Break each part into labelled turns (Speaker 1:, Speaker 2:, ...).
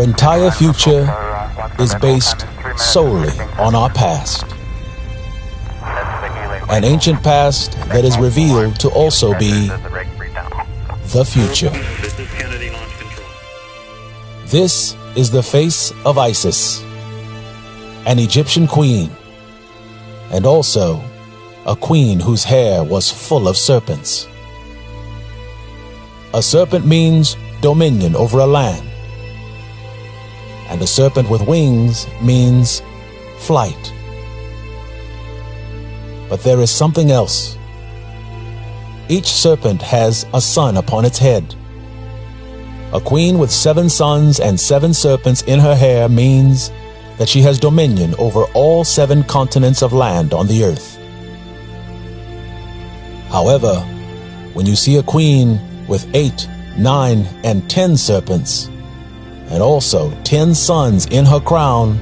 Speaker 1: Our entire future is based solely on our past. An ancient past that is revealed to also be the future. This is the face of Isis, an Egyptian queen, and also a queen whose hair was full of serpents. A serpent means dominion over a land, and a serpent with wings means flight. But there is something else. Each serpent has a sun upon its head. A queen with 7 suns and 7 serpents in her hair means that she has dominion over all 7 continents of land on the earth. However, when you see a queen with 8, 9, and 10 serpents, and also 10 suns in her crown,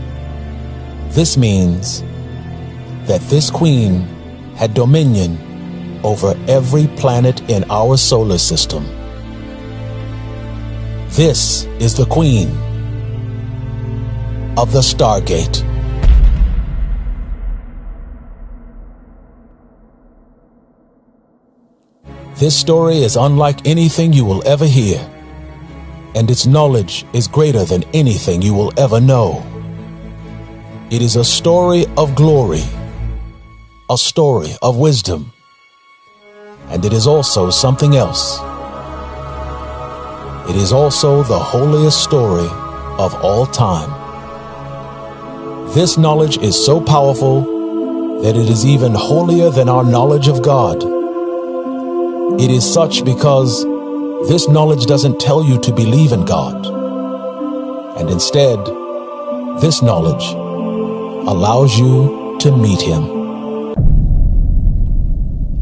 Speaker 1: this means that this queen had dominion over every planet in our solar system. This is the queen of the Stargate. This story is unlike anything you will ever hear, and its knowledge is greater than anything you will ever know. It is a story of glory, a story of wisdom, and it is also something else. It is also the holiest story of all time. This knowledge is so powerful that it is even holier than our knowledge of God. It is such because this knowledge doesn't tell you to believe in God, and instead, this knowledge allows you to meet Him.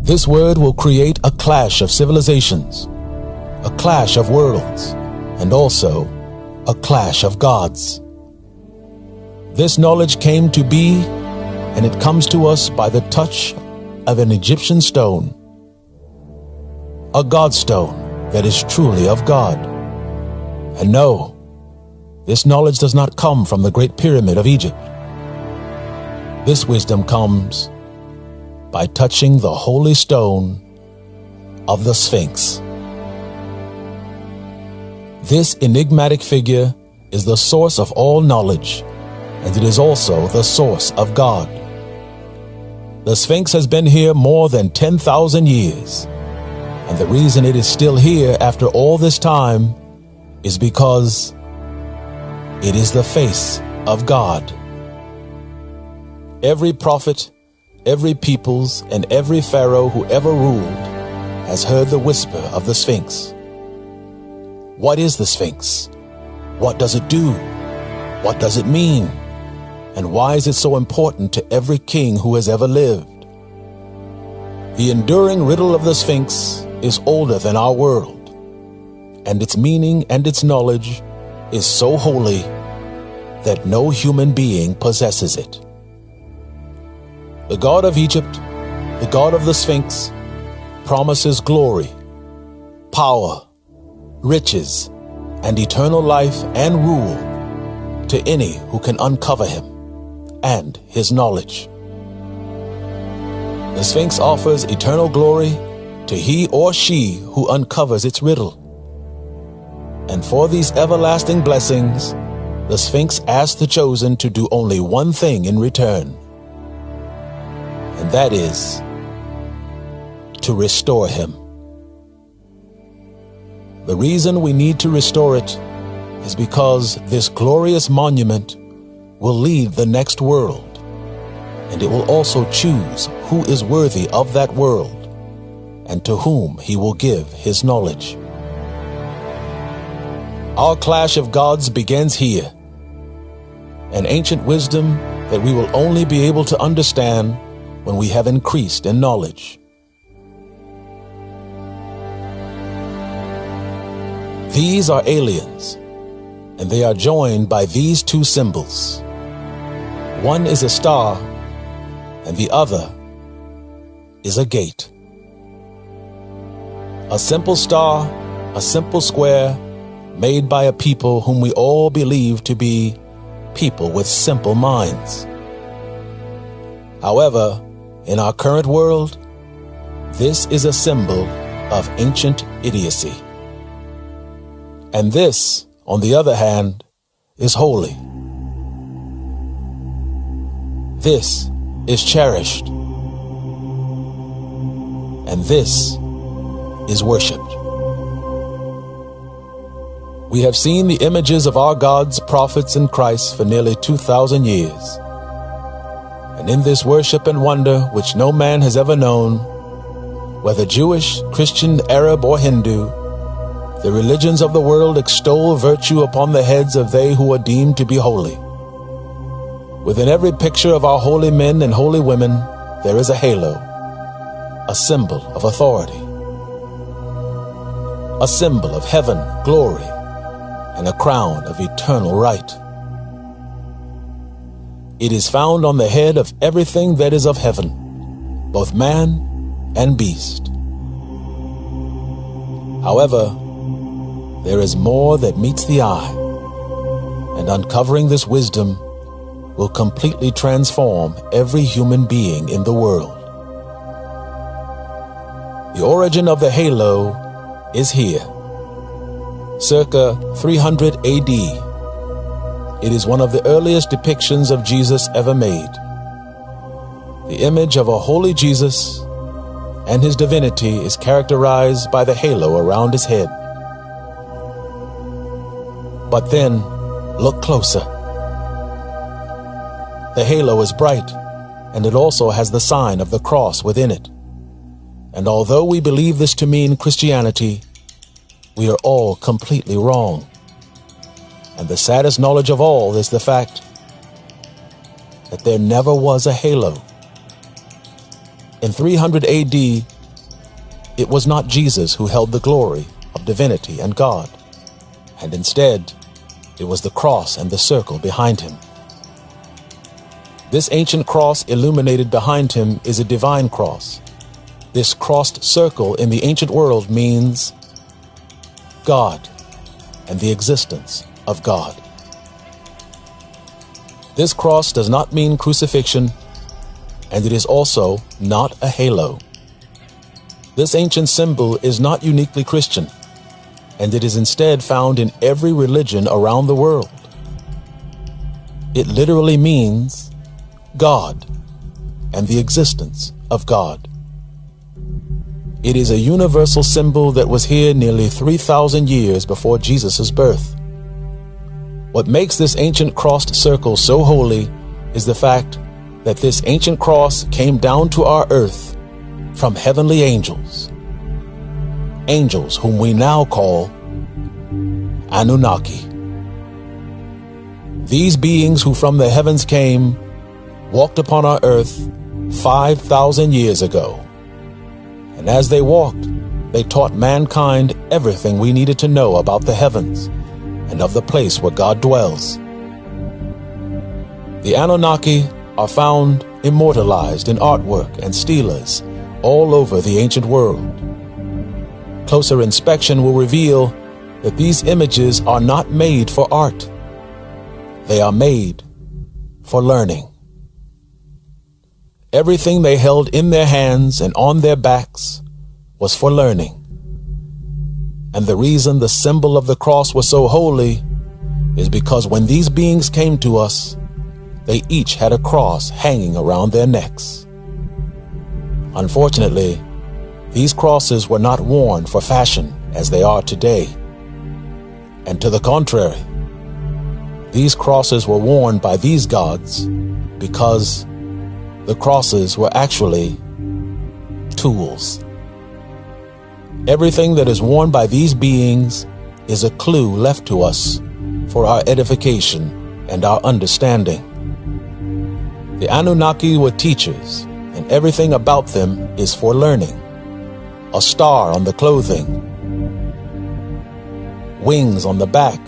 Speaker 1: This word will create a clash of civilizations, a clash of worlds, and also a clash of gods. This knowledge came to be, and it comes to us by the touch of an Egyptian stone, a God stone that is truly of God. And no, this knowledge does not come from the Great Pyramid of Egypt. This wisdom comes by touching the holy stone of the Sphinx. This enigmatic figure is the source of all knowledge, and it is also the source of God. The Sphinx has been here more than 10,000 years, and the reason it is still here after all this time is because it is the face of God. Every prophet, every peoples, and every pharaoh who ever ruled has heard the whisper of the Sphinx. What is the Sphinx? What does it do? What does it mean? And why is it so important to every king who has ever lived? The enduring riddle of the Sphinx is older than our world, and its meaning and its knowledge is so holy that no human being possesses it. The God of Egypt, the God of the Sphinx, promises glory, power, riches, and eternal life and rule to any who can uncover him and his knowledge. The Sphinx offers eternal glory to he or she who uncovers its riddle. And for these everlasting blessings, the Sphinx asks the chosen to do only one thing in return, and that is to restore him. The reason we need to restore it is because this glorious monument will lead the next world, and it will also choose who is worthy of that world and to whom he will give his knowledge. Our clash of gods begins here, an ancient wisdom that we will only be able to understand when we have increased in knowledge. These are aliens, and they are joined by these two symbols. One is a star, and the other is a gate. A simple star, a simple square, made by a people whom we all believe to be people with simple minds. However, in our current world, this is a symbol of ancient idiocy. And this, on the other hand, is holy. This is cherished. And this is worshipped. We have seen the images of our gods, prophets, and Christ for nearly 2,000 years. And in this worship and wonder which no man has ever known, whether Jewish, Christian, Arab, or Hindu, the religions of the world extol virtue upon the heads of they who are deemed to be holy. Within every picture of our holy men and holy women, there is a halo, a symbol of authority, a symbol of heaven, glory, and a crown of eternal right. It is found on the head of everything that is of heaven, both man and beast. However, there is more that meets the eye, and uncovering this wisdom will completely transform every human being in the world. The origin of the halo is here, circa 300 AD. It is one of the earliest depictions of Jesus ever made. The image of a holy Jesus and his divinity is characterized by the halo around his head. But then, look closer. The halo is bright, and it also has the sign of the cross within it. And although we believe this to mean Christianity, we are all completely wrong. And the saddest knowledge of all is the fact that there never was a halo. In 300 AD, it was not Jesus who held the glory of divinity and God, and instead, it was the cross and the circle behind him. This ancient cross illuminated behind him is a divine cross. This crossed circle in the ancient world means God and the existence of God. This cross does not mean crucifixion, and it is also not a halo. This ancient symbol is not uniquely Christian, and it is instead found in every religion around the world. It literally means God and the existence of God. It is a universal symbol that was here nearly 3,000 years before Jesus' birth. What makes this ancient crossed circle so holy is the fact that this ancient cross came down to our earth from heavenly angels. Angels whom we now call Anunnaki. These beings who from the heavens came walked upon our earth 5,000 years ago. And as they walked, they taught mankind everything we needed to know about the heavens and of the place where God dwells. The Anunnaki are found immortalized in artwork and stelas all over the ancient world. Closer inspection will reveal that these images are not made for art. They are made for learning. Everything they held in their hands and on their backs was for learning. And the reason the symbol of the cross was so holy is because when these beings came to us, they each had a cross hanging around their necks. Unfortunately, these crosses were not worn for fashion as they are today. And to the contrary, these crosses were worn by these gods because the crosses were actually tools. Everything that is worn by these beings is a clue left to us for our edification and our understanding. The Anunnaki were teachers, and everything about them is for learning. A star on the clothing, wings on the back,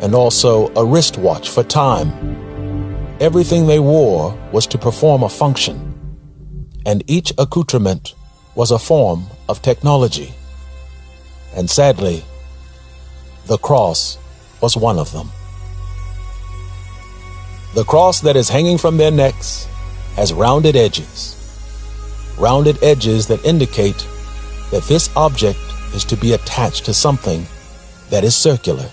Speaker 1: and also a wristwatch for time. Everything they wore was to perform a function, and each accoutrement was a form of technology. And sadly, The cross was one of them. The cross that is hanging from their necks has rounded edges that indicate that this object is to be attached to something that is circular.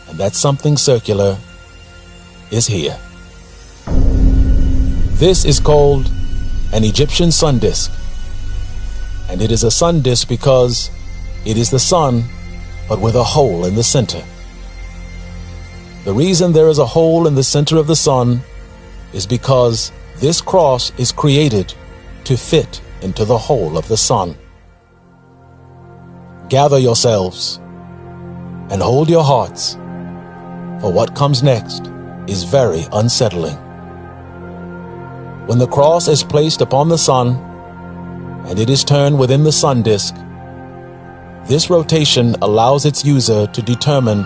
Speaker 1: And that something circular is here. This is called an Egyptian sun disk. And it is a sun disk because it is the sun, but with a hole in the center. The reason there is a hole in the center of the sun is because this cross is created to fit into the hole of the sun. Gather yourselves and hold your hearts, for what comes next is very unsettling. When the cross is placed upon the sun and it is turned within the sun disk, this rotation allows its user to determine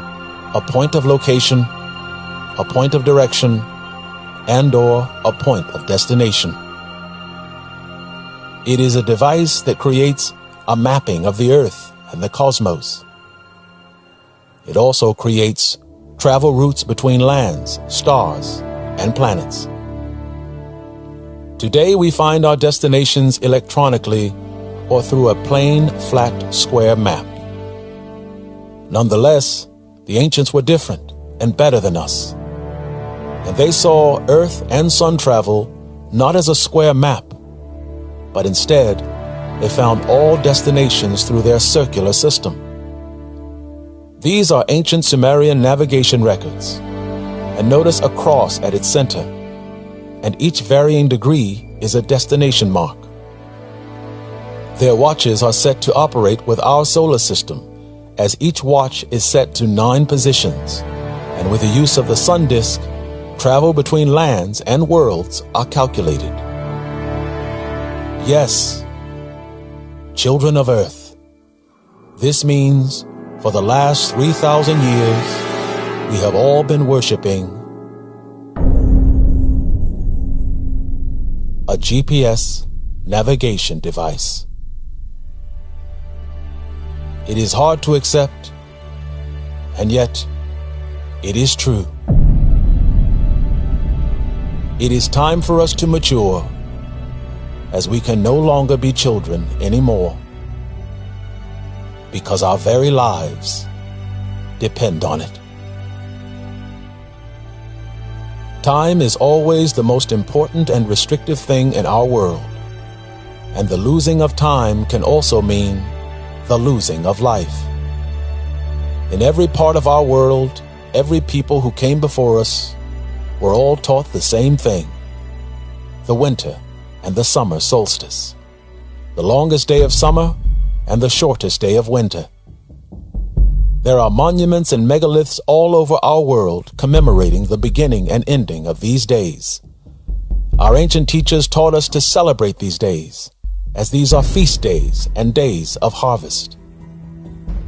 Speaker 1: a point of location, a point of direction, and/or a point of destination. It is a device that creates a mapping of the Earth and the cosmos. It also creates travel routes between lands, stars, and planets. Today we find our destinations electronically or through a plain, flat, square map. Nonetheless, the ancients were different and better than us. And they saw Earth and sun travel not as a square map, but instead, they found all destinations through their circular system. These are ancient Sumerian navigation records, and notice a cross at its center, and each varying degree is a destination mark. Their watches are set to operate with our solar system, as each watch is set to 9 positions, and with the use of the sun disk, travel between lands and worlds are calculated. Yes, children of Earth, this means for the last 3,000 years, we have all been worshiping a GPS navigation device. It is hard to accept, and yet it is true. It is time for us to mature, as we can no longer be children anymore, because our very lives depend on it. Time is always the most important and restrictive thing in our world, and the losing of time can also mean the losing of life. In every part of our world, every people who came before us were all taught the same thing: the winter and the summer solstice, the longest day of summer and the shortest day of winter. There are monuments and megaliths all over our world commemorating the beginning and ending of these days. Our ancient teachers taught us to celebrate these days, as these are feast days and days of harvest.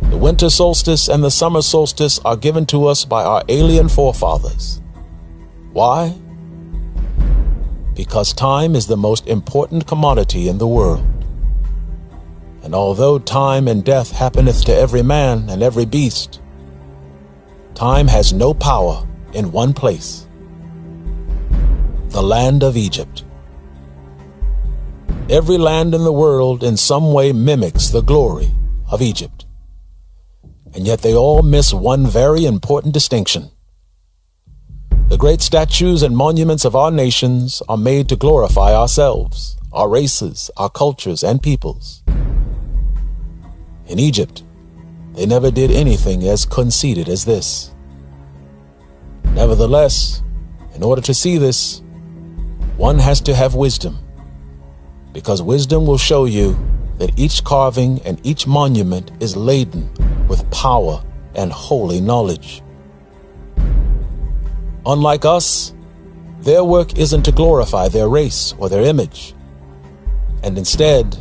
Speaker 1: The winter solstice and the summer solstice are given to us by our alien forefathers. Why? Because time is the most important commodity in the world. And although time and death happeneth to every man and every beast, time has no power in one place: the land of Egypt. Every land in the world in some way mimics the glory of Egypt. And yet they all miss one very important distinction. The great statues and monuments of our nations are made to glorify ourselves, our races, our cultures, and peoples. In Egypt, they never did anything as conceited as this. Nevertheless, in order to see this, one has to have wisdom, because wisdom will show you that each carving and each monument is laden with power and holy knowledge. Unlike us, their work isn't to glorify their race or their image, and instead,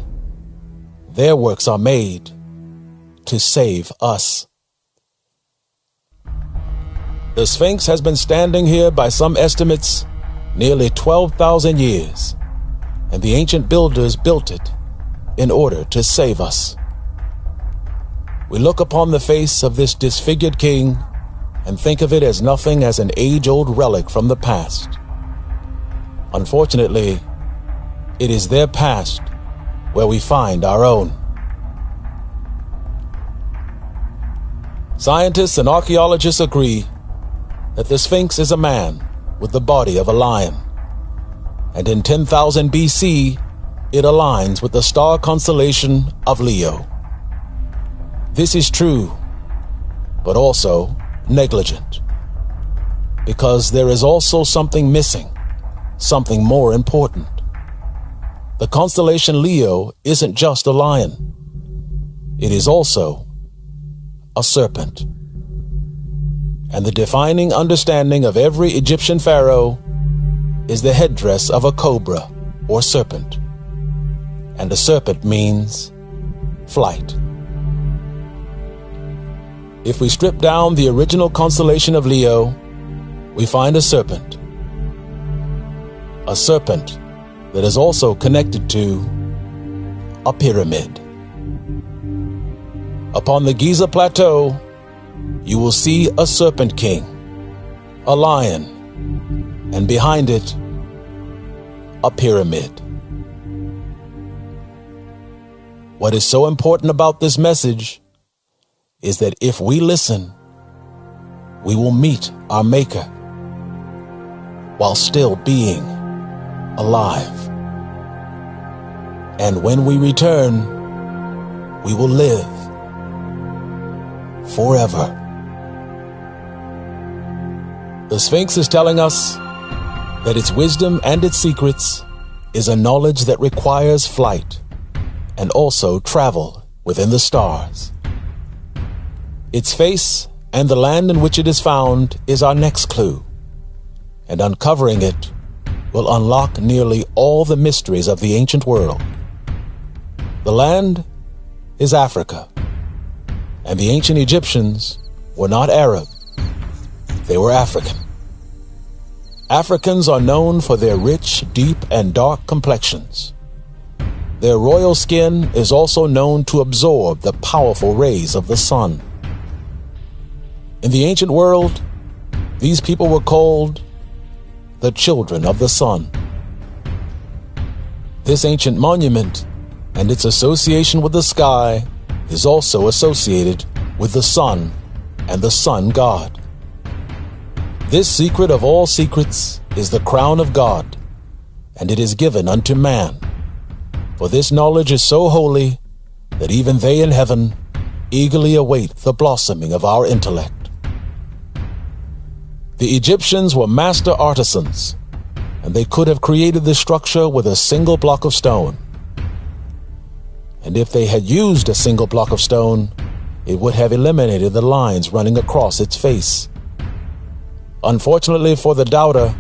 Speaker 1: their works are made to save us. The Sphinx has been standing here by some estimates nearly 12,000 years, and the ancient builders built it in order to save us. We look upon the face of this disfigured king and think of it as nothing as an age-old relic from the past. Unfortunately, it is their past where we find our own. Scientists and archaeologists agree that the Sphinx is a man with the body of a lion, and in 10,000 BC, it aligns with the star constellation of Leo. This is true, but also negligent, because there is also something missing, something more important. The constellation Leo isn't just a lion. It is also a serpent. And the defining understanding of every Egyptian pharaoh is the headdress of a cobra or serpent. And a serpent means flight. If we strip down the original constellation of Leo, we find a serpent. A serpent that is also connected to a pyramid. Upon the Giza Plateau, you will see a serpent king, a lion, and behind it, a pyramid. What is so important about this message is that if we listen, we will meet our Maker while still being alive. And when we return, we will live forever. The Sphinx is telling us that its wisdom and its secrets is a knowledge that requires flight and also travel within the stars. Its face and the land in which it is found is our next clue, and uncovering it will unlock nearly all the mysteries of the ancient world. The land is Africa, and the ancient Egyptians were not Arab, they were African. Africans are known for their rich, deep, and dark complexions. Their royal skin is also known to absorb the powerful rays of the sun. In the ancient world, these people were called the children of the sun. This ancient monument and its association with the sky is also associated with the sun and the sun god. This secret of all secrets is the crown of God, and it is given unto man. For this knowledge is so holy that even they in heaven eagerly await the blossoming of our intellect. The Egyptians were master artisans, and they could have created this structure with a single block of stone. And if they had used a single block of stone, it would have eliminated the lines running across its face. Unfortunately for the doubter,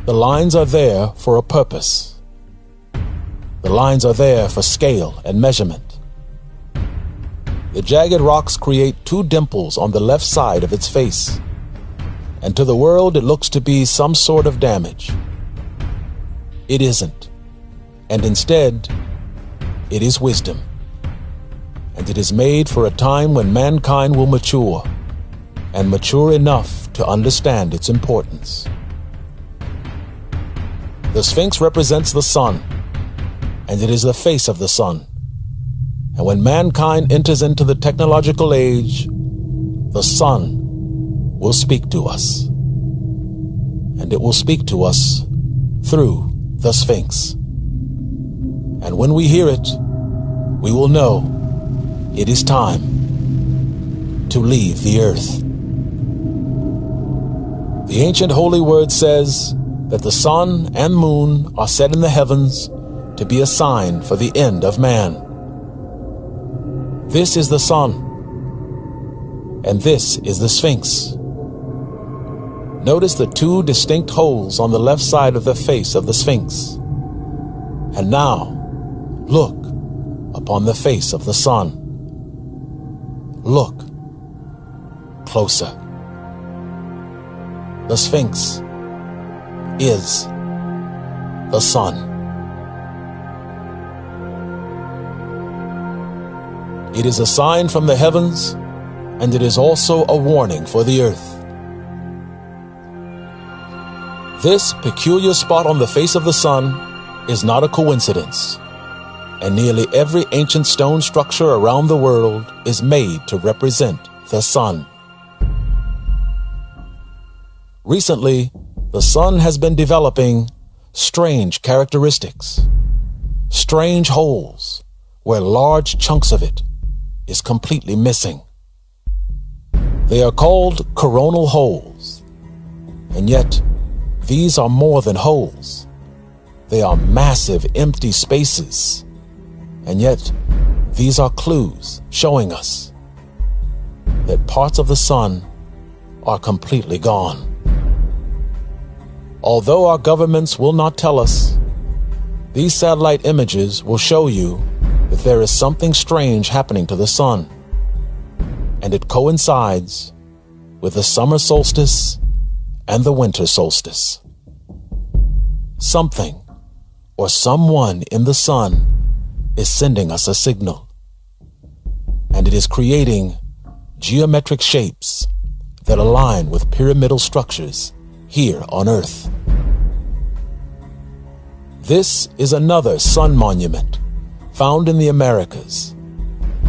Speaker 1: the lines are there for a purpose. The lines are there for scale and measurement. The jagged rocks create two dimples on the left side of its face, and to the world it looks to be some sort of damage. It isn't, and instead, it is wisdom. And it is made for a time when mankind will mature, and mature enough to understand its importance. The Sphinx represents the sun, and it is the face of the sun. And when mankind enters into the technological age, the sun will speak to us. And it will speak to us through the Sphinx. And when we hear it, we will know it is time to leave the earth. The ancient holy word says that the sun and moon are set in the heavens to be a sign for the end of man. This is the sun, and this is the Sphinx. Notice the two distinct holes on the left side of the face of the Sphinx. And now, look upon the face of the sun. Look closer. The Sphinx is the sun. It is a sign from the heavens, and it is also a warning for the earth. This peculiar spot on the face of the sun is not a coincidence, and nearly every ancient stone structure around the world is made to represent the sun. Recently, the sun has been developing strange characteristics, strange holes where large chunks of it is completely missing. They are called coronal holes, and yet these are more than holes. They are massive empty spaces, and yet these are clues showing us that parts of the sun are completely gone. Although our governments will not tell us, these satellite images will show you that there is something strange happening to the sun, and it coincides with the summer solstice and the winter solstice. Something or someone in the sun is sending us a signal, and it is creating geometric shapes that align with pyramidal structures here on Earth. This is another sun monument found in the Americas,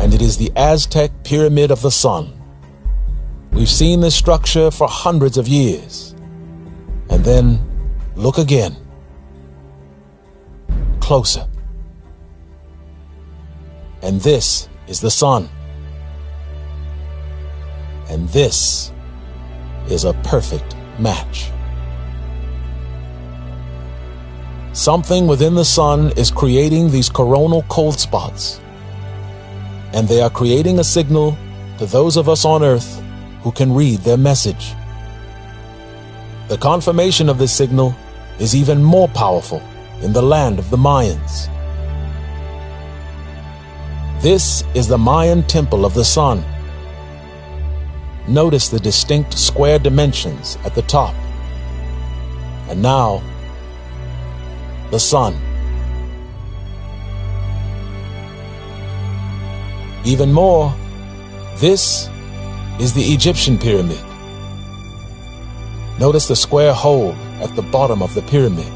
Speaker 1: and it is the Aztec Pyramid of the Sun. We've seen this structure for hundreds of years. And then look again. Closer. And this is the sun. And this is a perfect match. Something within the sun is creating these coronal cold spots, and they are creating a signal to those of us on Earth who can read their message. The confirmation of this signal is even more powerful in the land of the Mayans. This is the Mayan temple of the sun. Notice the distinct square dimensions at the top. And now, the sun. Even more, this is the Egyptian pyramid. Notice the square hole at the bottom of the pyramid.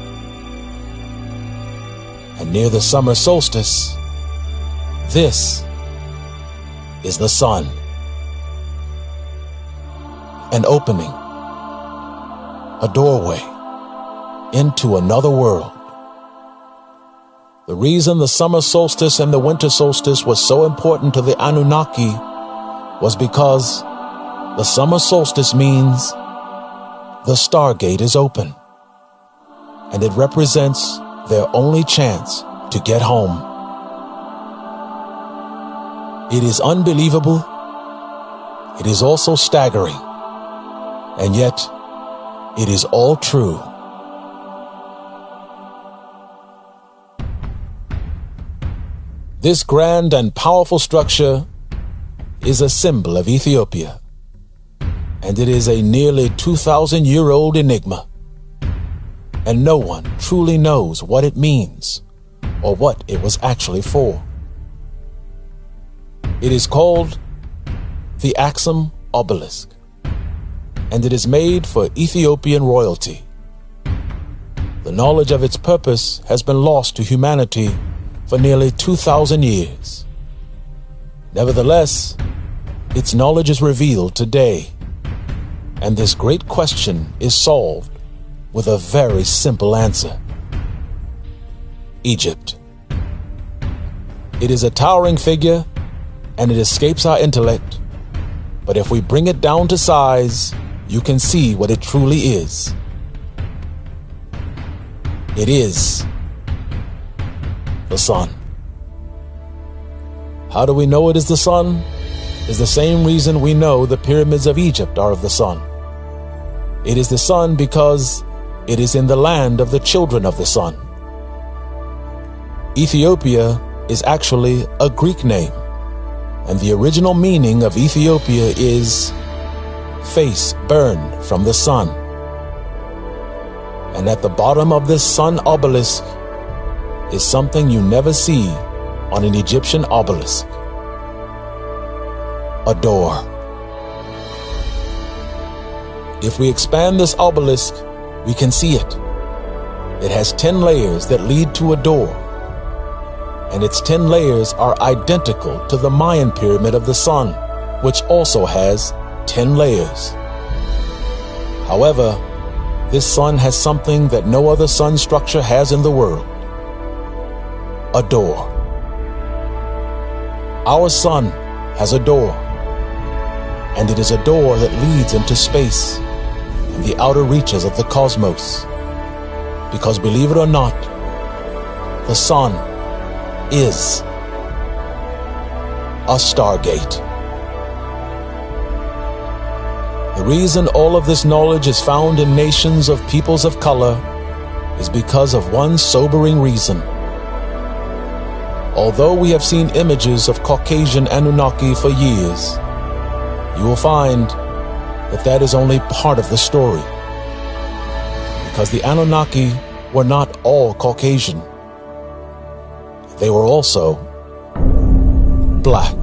Speaker 1: And near the summer solstice, this is the sun. An opening, a doorway into another world. The reason the summer solstice and the winter solstice was so important to the Anunnaki was because the summer solstice means the Stargate is open, and it represents their only chance to get home. It is unbelievable. It is also staggering, and yet it is all true. This grand and powerful structure is a symbol of Ethiopia, and it is a nearly 2,000-year-old enigma, and no one truly knows what it means or what it was actually for. It is called the Axum Obelisk, and it is made for Ethiopian royalty. The knowledge of its purpose has been lost to humanity for nearly 2,000 years. Nevertheless, its knowledge is revealed today, and this great question is solved with a very simple answer. Egypt. It is a towering figure, and it escapes our intellect, but if we bring it down to size, you can see what it truly is. It is the sun. How do we know it is the sun? Is the same reason we know the pyramids of Egypt are of the sun. It is the sun because it is in the land of the children of the sun. Ethiopia is actually a Greek name, and the original meaning of Ethiopia is face burned from the sun. And at the bottom of this sun obelisk is something you never see on an Egyptian obelisk. a door. If we expand this obelisk, we can see it. It has 10 layers that lead to a door, and its 10 layers are identical to the Mayan pyramid of the sun, which also has 10 layers. However, this sun has something that no other sun structure has in the world: a door. Our sun has a door, and it is a door that leads into space and the outer reaches of the cosmos. Because believe it or not, the sun is a Stargate. The reason all of this knowledge is found in nations of peoples of color is because of one sobering reason. Although we have seen images of Caucasian Anunnaki for years, you will find that that is only part of the story. Because the Anunnaki were not all Caucasian. They were also black.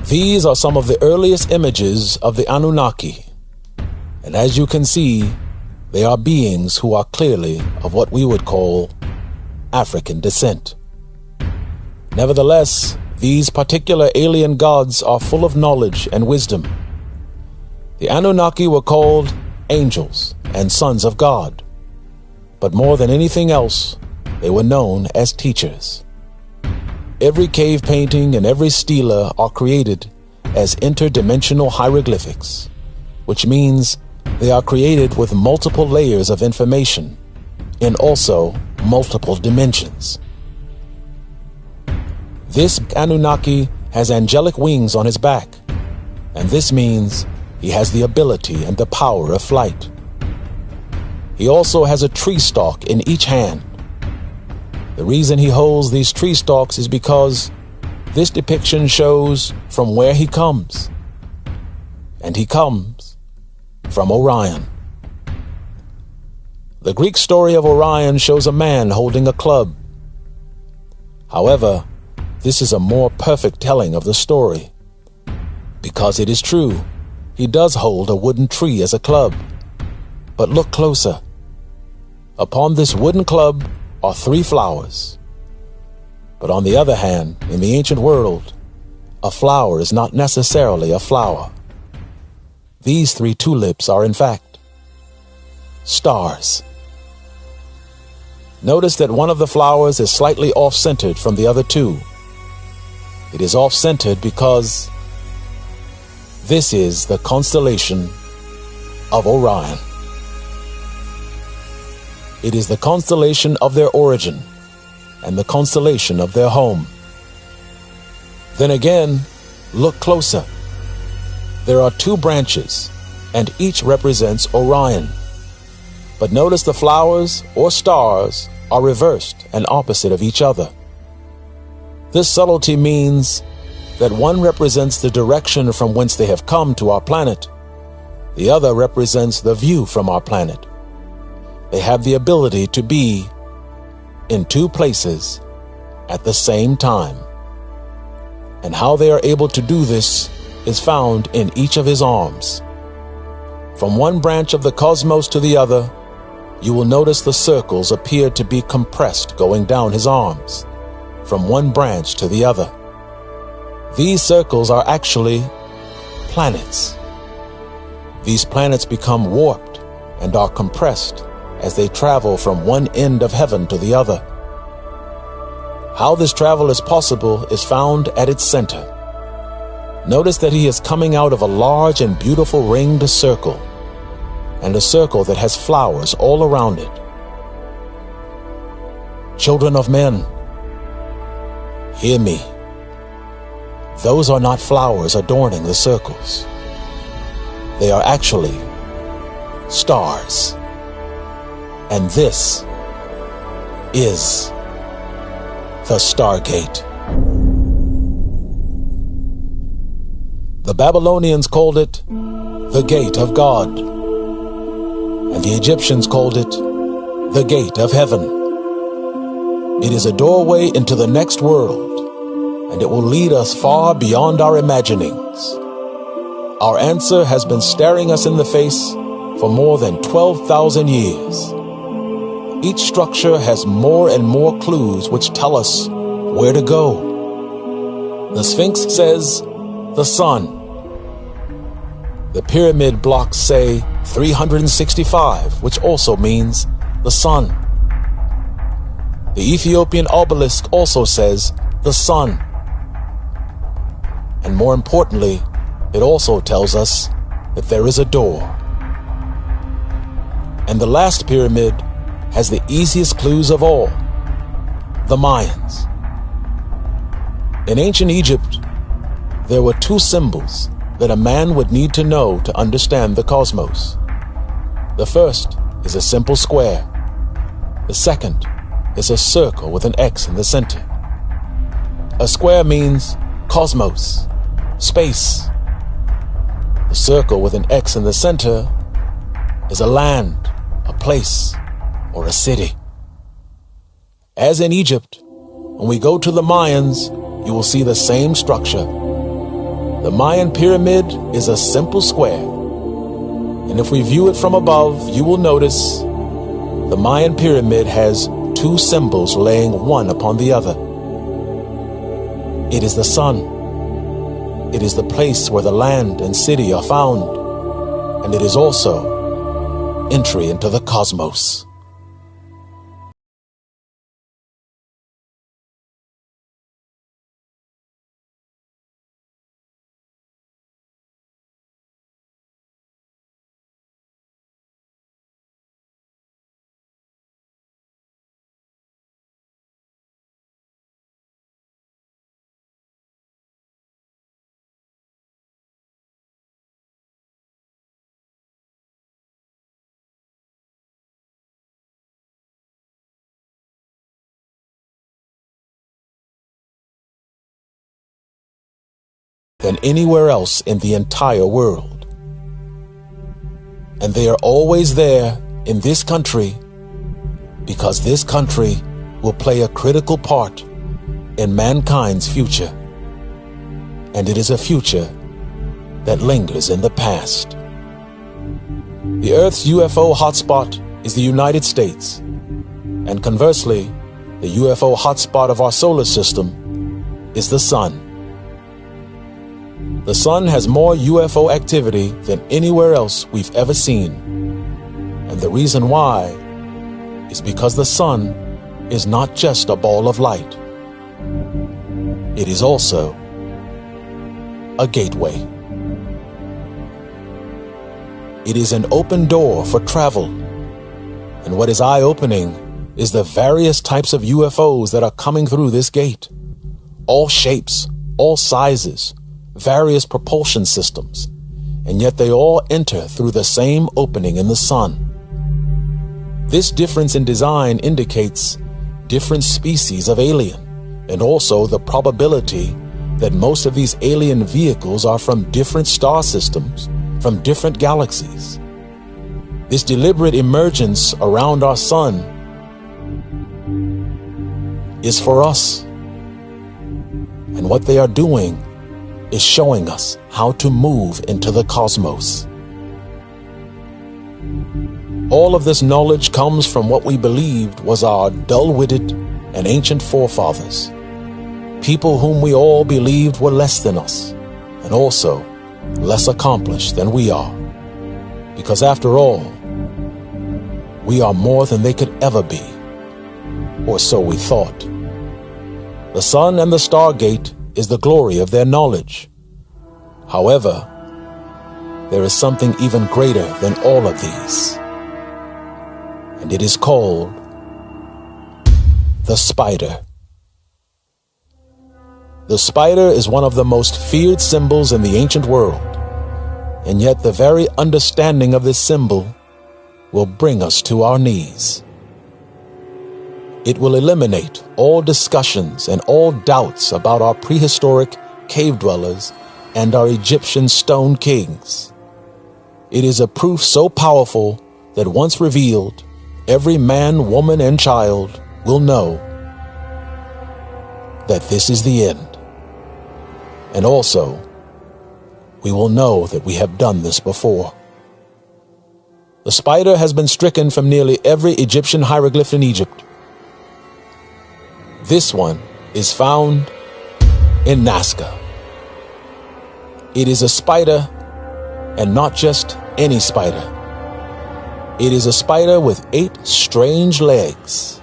Speaker 1: These are some of the earliest images of the Anunnaki, and as you can see, they are beings who are clearly of what we would call African descent. Nevertheless, these particular alien gods are full of knowledge and wisdom. The Anunnaki were called angels and sons of God, but more than anything else, they were known as teachers. Every cave painting and every stela are created as interdimensional hieroglyphics, which means they are created with multiple layers of information in also multiple dimensions. This Anunnaki has angelic wings on his back, and this means he has the ability and the power of flight. He also has a tree stalk in each hand. The reason he holds these tree stalks is because this depiction shows from where he comes, and he comes from Orion. The Greek story of Orion shows a man holding a club. However, this is a more perfect telling of the story, because it is true, he does hold a wooden tree as a club. But look closer. Upon this wooden club are 3 flowers. But on the other hand, in the ancient world, a flower is not necessarily a flower. These 3 tulips are in fact stars. Notice that one of the flowers is slightly off-centered from the other 2. It is off-centered because this is the constellation of Orion. It is the constellation of their origin and the constellation of their home. Then again, look closer. There are 2 branches, and each represents Orion. But notice the flowers or stars are reversed and opposite of each other. This subtlety means that one represents the direction from whence they have come to our planet. The other represents the view from our planet. They have the ability to be in 2 places at the same time. And how they are able to do this is found in each of his arms. From one branch of the cosmos to the other, you will notice the circles appear to be compressed going down his arms, from one branch to the other. These circles are actually planets. These planets become warped and are compressed as they travel from one end of heaven to the other. How this travel is possible is found at its center. Notice that he is coming out of a large and beautiful ringed circle, and a circle that has flowers all around it. Children of men, hear me. Those are not flowers adorning the circles. They are actually stars. And this is the Stargate. The Babylonians called it the Gate of God, and the Egyptians called it the Gate of Heaven. It is a doorway into the next world, and it will lead us far beyond our imaginings. Our answer has been staring us in the face for more than 12,000 years. Each structure has more and more clues which tell us where to go. The Sphinx says, the sun. The pyramid blocks say 365, which also means the sun. The Ethiopian obelisk also says the sun. And more importantly, it also tells us that there is a door. And the last pyramid has the easiest clues of all, the Mayans. In ancient Egypt, there were two symbols that a man would need to know to understand the cosmos. The first is a simple square. The second is a circle with an X in the center. A square means cosmos, space. The circle with an X in the center is a land, a place, or a city. As in Egypt, when we go to the Mayans, you will see the same structure. The Mayan pyramid is a simple square, and if we view it from above, you will notice the Mayan pyramid has two symbols laying one upon the other. It is the sun. It is the place where the land and city are found, and it is also entry into the cosmos. Than anywhere else in the entire world. And they are always there in this country because this country will play a critical part in mankind's future. And it is a future that lingers in the past. The Earth's UFO hotspot is the United States, and conversely, the UFO hotspot of our solar system is the sun. The sun has more UFO activity than anywhere else we've ever seen. And the reason why is because the sun is not just a ball of light. It is also a gateway. It is an open door for travel. And what is eye-opening is the various types of UFOs that are coming through this gate. All shapes, all sizes, various propulsion systems, and yet they all enter through the same opening in the sun. This difference in design indicates different species of alien, and also the probability that most of these alien vehicles are from different star systems, from different galaxies. This deliberate emergence around our sun is for us, and what they are doing is showing us how to move into the cosmos. All of this knowledge comes from what we believed was our dull-witted and ancient forefathers, people whom we all believed were less than us, and also less accomplished than we are. Because after all, we are more than they could ever be, or so we thought. The sun and the Stargate is the glory of their knowledge. However, there is something even greater than all of these, and it is called the spider. The spider is one of the most feared symbols in the ancient world, and yet the very understanding of this symbol will bring us to our knees. It will eliminate all discussions and all doubts about our prehistoric cave dwellers and our Egyptian stone kings. It is a proof so powerful that once revealed, every man, woman, and child will know that this is the end. And also, we will know that we have done this before. The spider has been stricken from nearly every Egyptian hieroglyph in Egypt. This one is found in Nazca. It is a spider, and not just any spider. It is a spider with 8 strange legs.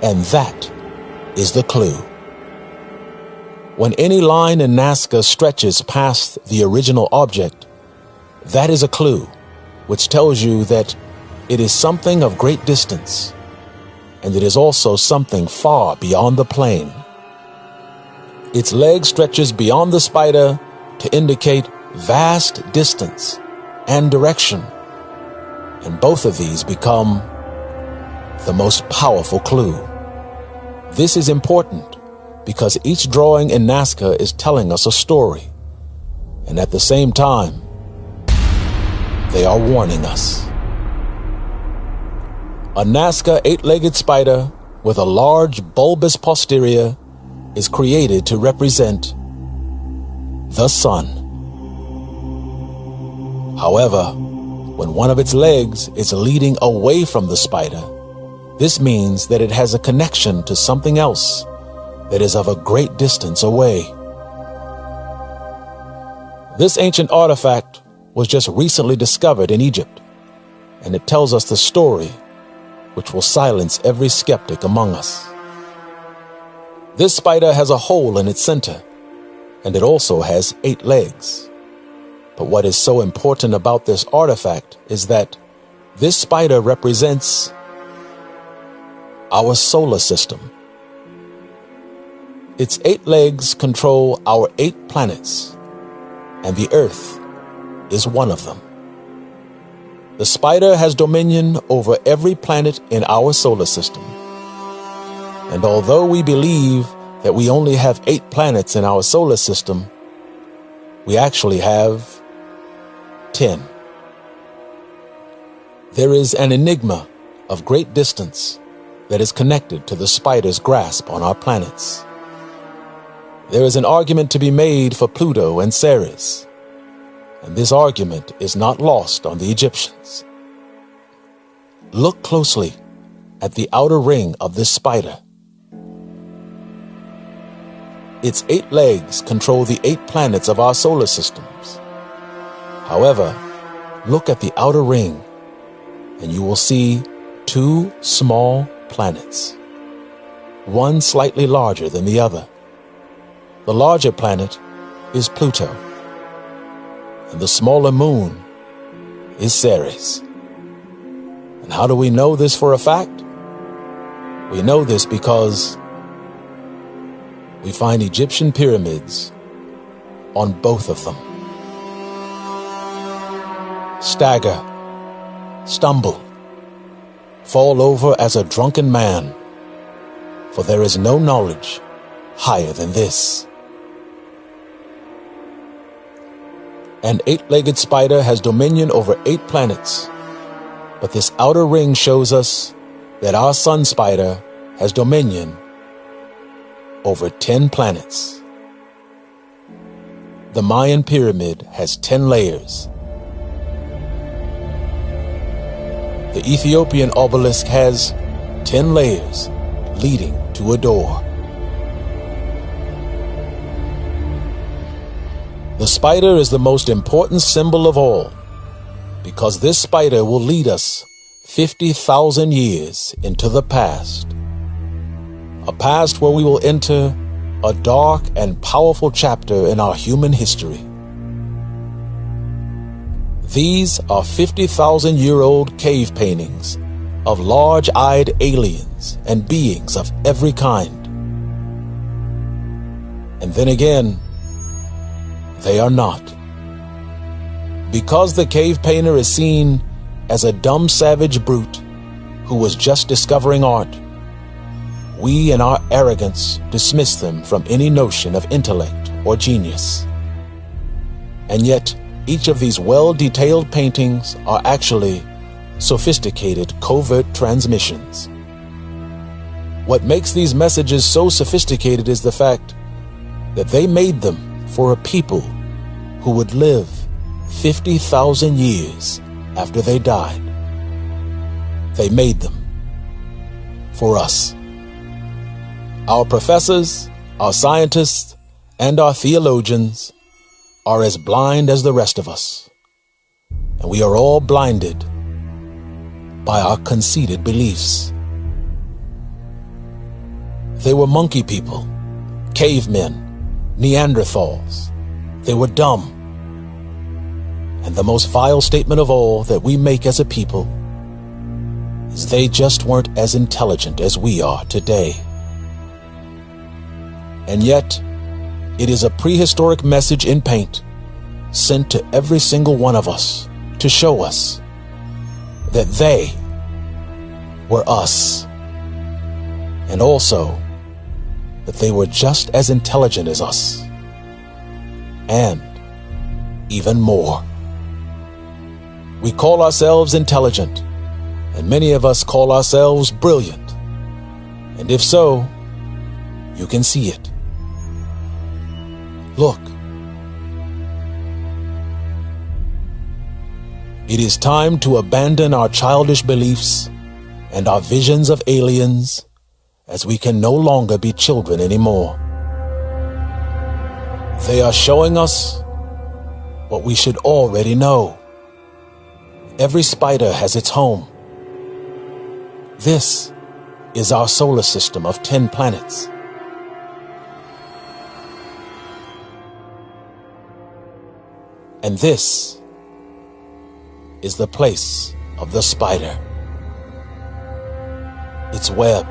Speaker 1: And that is the clue. When any line in Nazca stretches past the original object, that is a clue, which tells you that it is something of great distance, and it is also something far beyond the plane. Its leg stretches beyond the spider to indicate vast distance and direction, and both of these become the most powerful clue. This is important because each drawing in Nazca is telling us a story, and at the same time, they are warning us. A Nazca 8-legged spider with a large bulbous posterior is created to represent the sun. However, when one of its legs is leading away from the spider, this means that it has a connection to something else that is of a great distance away. This ancient artifact was just recently discovered in Egypt, and it tells us the story which will silence every skeptic among us. This spider has a hole in its center, and it also has 8 legs. But what is so important about this artifact is that this spider represents our solar system. Its 8 legs control our 8 planets, and the Earth is one of them. The spider has dominion over every planet in our solar system. And although we believe that we only have 8 planets in our solar system, we actually have 10. There is an enigma of great distance that is connected to the spider's grasp on our planets. There is an argument to be made for Pluto and Ceres, and this argument is not lost on the Egyptians. Look closely at the outer ring of this spider. Its 8 legs control the 8 planets of our solar systems. However, look at the outer ring, and you will see 2 small planets, one slightly larger than the other. The larger planet is Pluto, and the smaller moon is Ceres. And how do we know this for a fact? We know this because we find Egyptian pyramids on both of them. Stagger, stumble, fall over as a drunken man, for there is no knowledge higher than this. An 8-legged spider has dominion over 8 planets, but this outer ring shows us that our sun spider has dominion over 10 planets. The Mayan pyramid has 10 layers. The Ethiopian obelisk has 10 layers leading to a door. The spider is the most important symbol of all, because this spider will lead us 50,000 years into the past. A past where we will enter a dark and powerful chapter in our human history. These are 50,000-year-old cave paintings of large-eyed aliens and beings of every kind. And then again, they are not. Because the cave painter is seen as a dumb savage brute who was just discovering art, we in our arrogance dismiss them from any notion of intellect or genius. And yet, each of these well-detailed paintings are actually sophisticated covert transmissions. What makes these messages so sophisticated is the fact that they made them for a people who would live 50,000 years after they died. They made them for us. Our professors, our scientists, and our theologians are as blind as the rest of us. And we are all blinded by our conceited beliefs. They were monkey people, cavemen, Neanderthals. They were dumb. And the most vile statement of all that we make as a people is they just weren't as intelligent as we are today. And yet, it is a prehistoric message in paint sent to every single one of us to show us that they were us, and also that they were just as intelligent as us, and even more. We call ourselves intelligent, and many of us call ourselves brilliant. And if so, you can see it. Look. It is time to abandon our childish beliefs and our visions of aliens, as we can no longer be children anymore. They are showing us what we should already know. Every spider has its home. This is our solar system of 10 planets. And this is the place of the spider. Its web.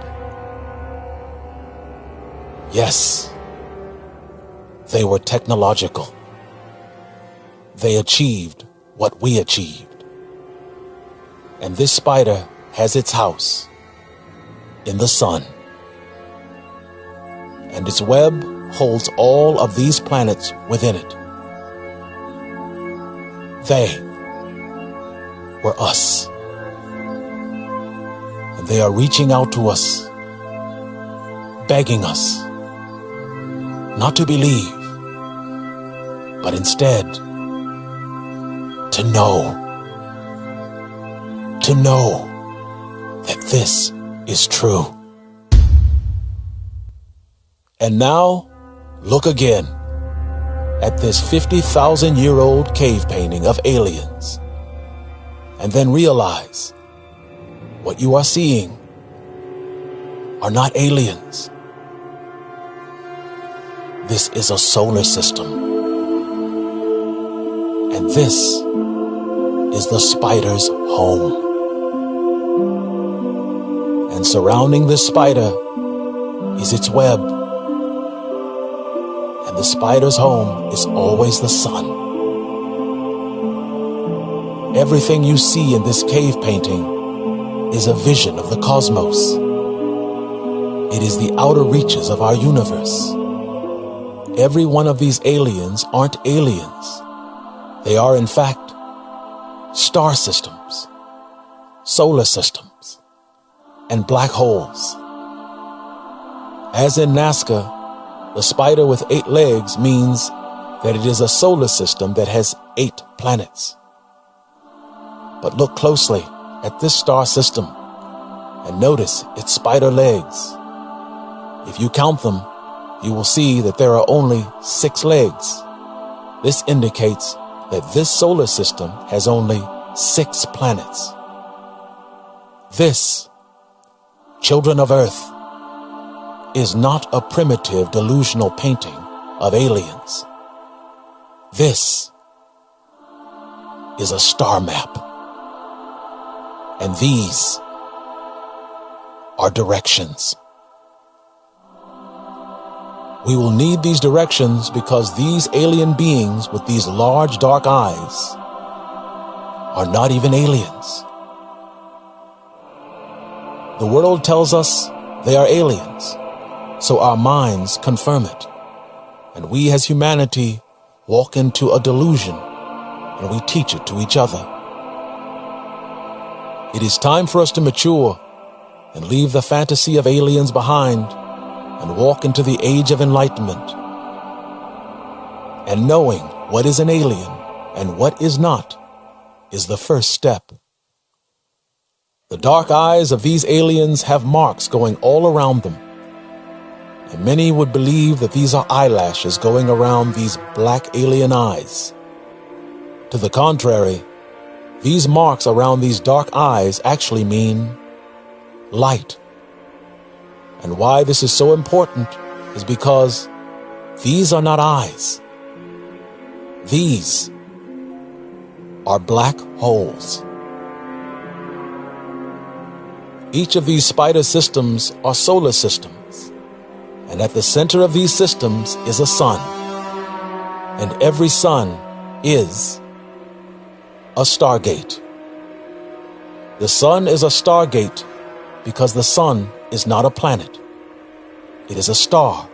Speaker 1: Yes, they were technological. They achieved what we achieved. And this spider has its house in the sun. And its web holds all of these planets within it. They were us. And they are reaching out to us, begging us not to believe, but instead to know that this is true. And now, look again at this 50,000-year-old cave painting of aliens, and then realize what you are seeing are not aliens. This is a solar system, and this is the spider's home. And surrounding this spider is its web, and the spider's home is always the sun. Everything you see in this cave painting is a vision of the cosmos. It is the outer reaches of our universe. Every one of these aliens aren't aliens. They are, in fact, star systems, solar systems, and black holes. As in Nazca, the spider with 8 legs means that it is a solar system that has 8 planets. But look closely at this star system and notice its spider legs. If you count them, you will see that there are only 6 legs. This indicates that this solar system has only 6 planets. This, children of Earth, is not a primitive delusional painting of aliens. This is a star map. And these are directions. We will need these directions because these alien beings with these large dark eyes are not even aliens. The world tells us they are aliens, so our minds confirm it. And we as humanity walk into a delusion and we teach it to each other. It is time for us to mature and leave the fantasy of aliens behind and walk into the age of enlightenment. And knowing what is an alien and what is not is the first step. The dark eyes of these aliens have marks going all around them, and many would believe that these are eyelashes going around these black alien eyes. To the contrary, these marks around these dark eyes actually mean light. And why this is so important is because these are not eyes. These are black holes. Each of these spider systems are solar systems, and at the center of these systems is a sun, and every sun is a Stargate. The sun is a Stargate because the sun is not a planet. It is a star,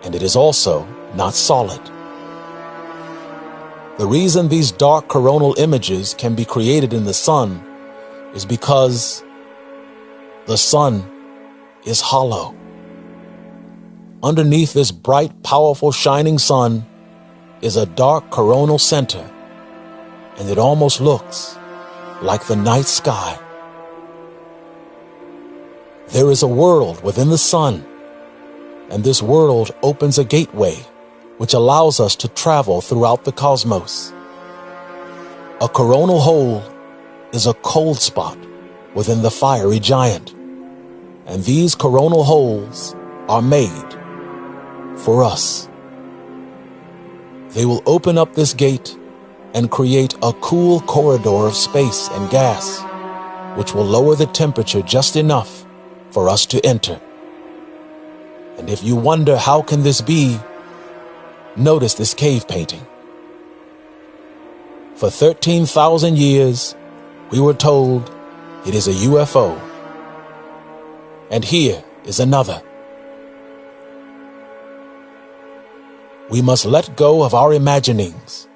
Speaker 1: and it is also not solid. The reason these dark coronal images can be created in the sun is because the sun is hollow. Underneath this bright, powerful, shining sun is a dark coronal center, and it almost looks like the night sky. There is a world within the sun, and this world opens a gateway which allows us to travel throughout the cosmos. A coronal hole is a cold spot within the fiery giant, and these coronal holes are made for us. They will open up this gate and create a cool corridor of space and gas, which will lower the temperature just enough for us to enter. And if you wonder how can this be, notice this cave painting. For 13,000 years, we were told it is a UFO. And here is another. We must let go of our imaginings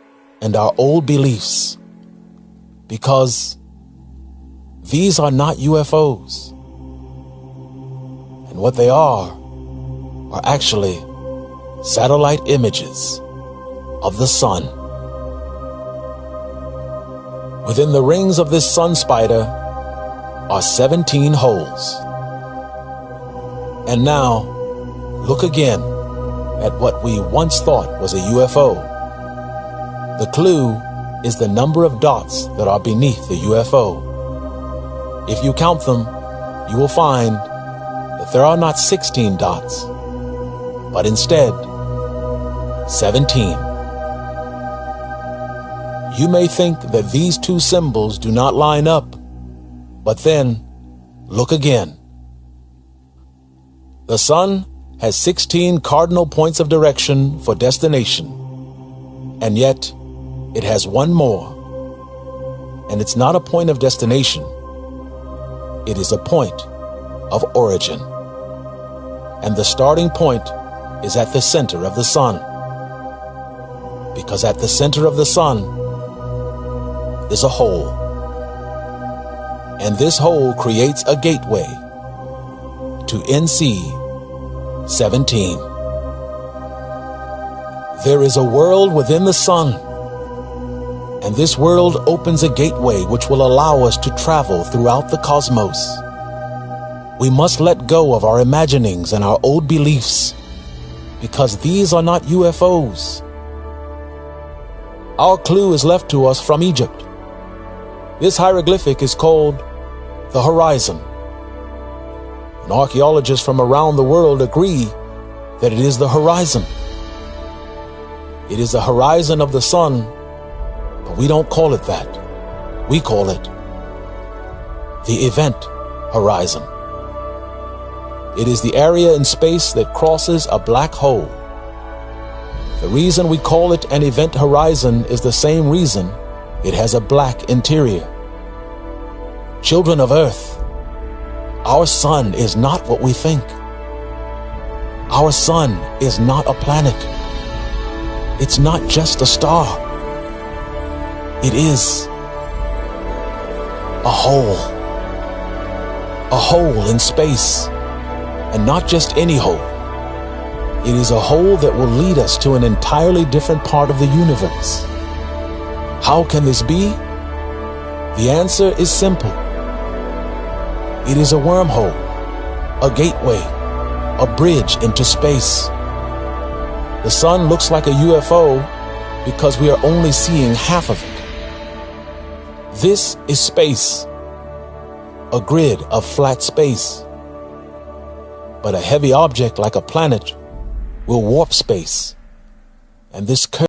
Speaker 1: and our old beliefs, because these are not UFOs. And what they are actually satellite images of the sun. Within the rings of this sun spider are 17 holes. And now, look again at what we once thought was a UFO. The clue is the number of dots that are beneath the UFO. If you count them, you will find that there are not 16 dots, but instead 17. You may think that these two symbols do not line up, but then look again. The sun has 16 cardinal points of direction for destination, and yet it has one more. And it's not a point of destination. It is a point of origin. And the starting point is at the center of the sun. Because at the center of the sun is a hole. And this hole creates a gateway to NC 17. There is a world within the sun, and this world opens a gateway which will allow us to travel throughout the cosmos. We must let go of our imaginings and our old beliefs, because these are not UFOs. Our clue is left to us from Egypt. This hieroglyphic is called the horizon. And archaeologists from around the world agree that it is the horizon. It is the horizon of the sun, but we don't call it that. We call it the event horizon. It is the area in space that crosses a black hole. The reason we call it an event horizon is the same reason it has a black interior. Children of Earth, our sun is not what we think. Our sun is not a planet. It's not just a star. It is a hole. a hole in space, and not just any hole. It is a hole that will lead us to an entirely different part of the universe. How can this be? The answer is simple. It is a wormhole, a gateway, a bridge into space. The sun looks like a UFO because we are only seeing half of it. This is space, a grid of flat space. But a heavy object like a planet will warp space, and this curve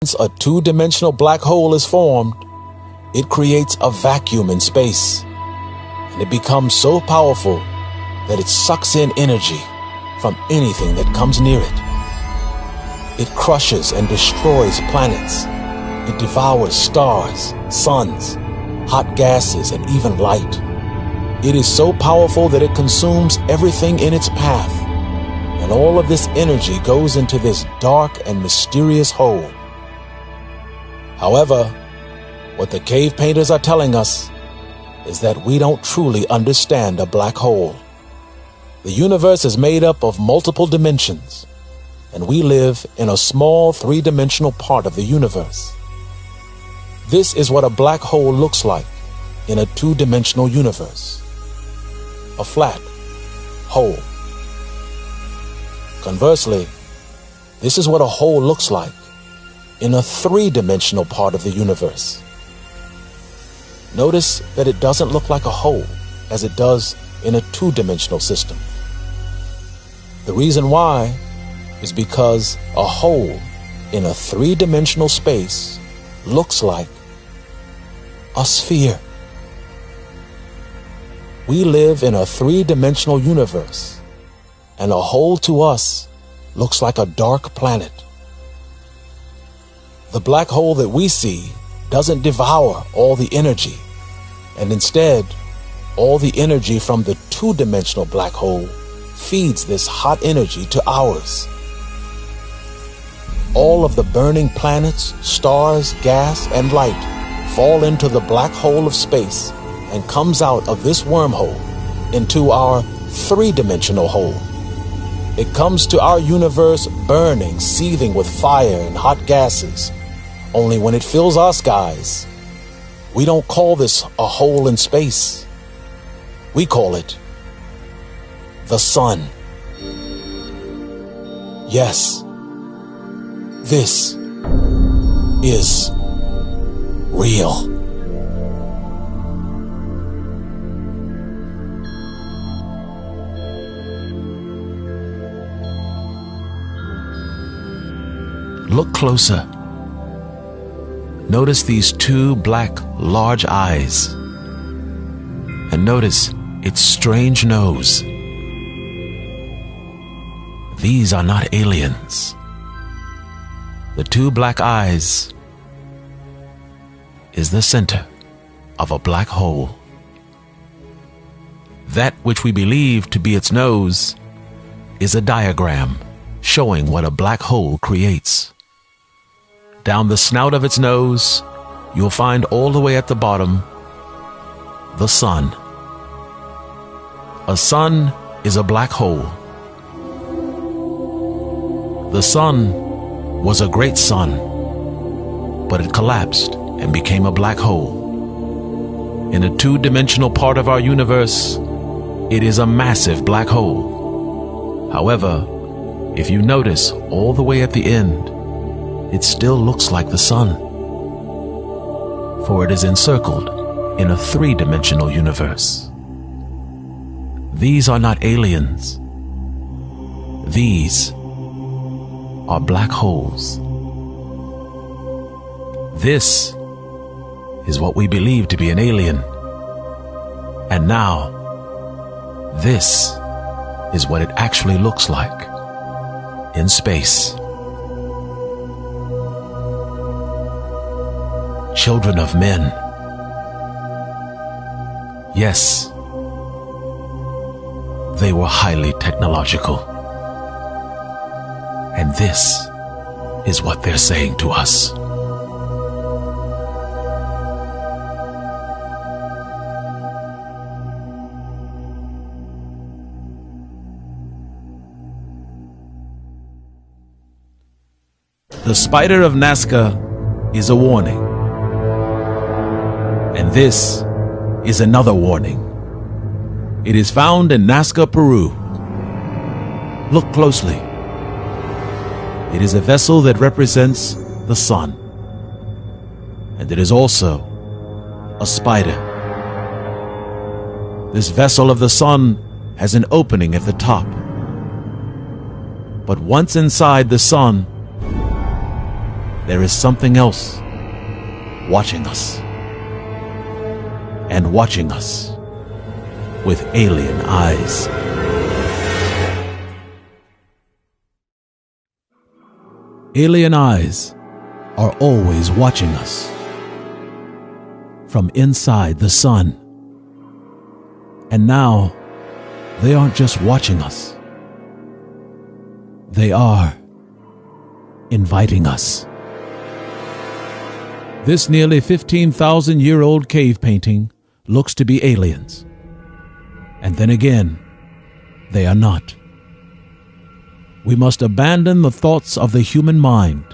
Speaker 1: Once a two-dimensional black hole is formed, it creates a vacuum in space, and it becomes so powerful that it sucks in energy from anything that comes near it. It crushes and destroys planets. It devours stars, suns, hot gases, and even light. It is so powerful that it consumes everything in its path, and all of this energy goes into this dark and mysterious hole. However, what the cave painters are telling us is that we don't truly understand a black hole. The universe is made up of multiple dimensions, and we live in a small three-dimensional part of the universe. This is what a black hole looks like in a two-dimensional universe. A flat hole. Conversely, this is what a hole looks like in a three-dimensional part of the universe. Notice that it doesn't look like a hole as it does in a two-dimensional system. The reason why is because a hole in a three-dimensional space looks like a sphere. We live in a three-dimensional universe, and a hole to us looks like a dark planet. The black hole that we see doesn't devour all the energy, and instead, all the energy from the two-dimensional black hole feeds this hot energy to ours. All of the burning planets, stars, gas, and light fall into the black hole of space and comes out of this wormhole into our three-dimensional hole. It comes to our universe burning, seething with fire and hot gases. Only when it fills our skies, we don't call this a hole in space. We call it the sun. Yes, this is real. Look closer. Notice these two black, large eyes. And notice its strange nose. These are not aliens. The two black eyes is the center of a black hole. That which we believe to be its nose is a diagram showing what a black hole creates. Down the snout of its nose, you'll find all the way at the bottom the sun. A sun is a black hole. The sun was a great sun, but it collapsed and became a black hole. In a two-dimensional part of our universe, it is a massive black hole. However, if you notice all the way at the end, it still looks like the sun, for it is encircled in a three-dimensional universe. These are not aliens. These are black holes. This is what we believe to be an alien. And now, this is what it actually looks like in space. Children of men. Yes, they were highly technological. And this is what they're saying to us. The spider of Nazca is a warning. And this is another warning. It is found in Nazca, Peru. Look closely. It is a vessel that represents the sun. And it is also a spider. This vessel of the sun has an opening at the top. But once inside the sun, there is something else watching us. And watching us with alien eyes. Alien eyes are always watching us from inside the sun. And now, they aren't just watching us. They are inviting us. This nearly 15,000-year-old cave painting looks to be aliens. And then again, they are not. We must abandon the thoughts of the human mind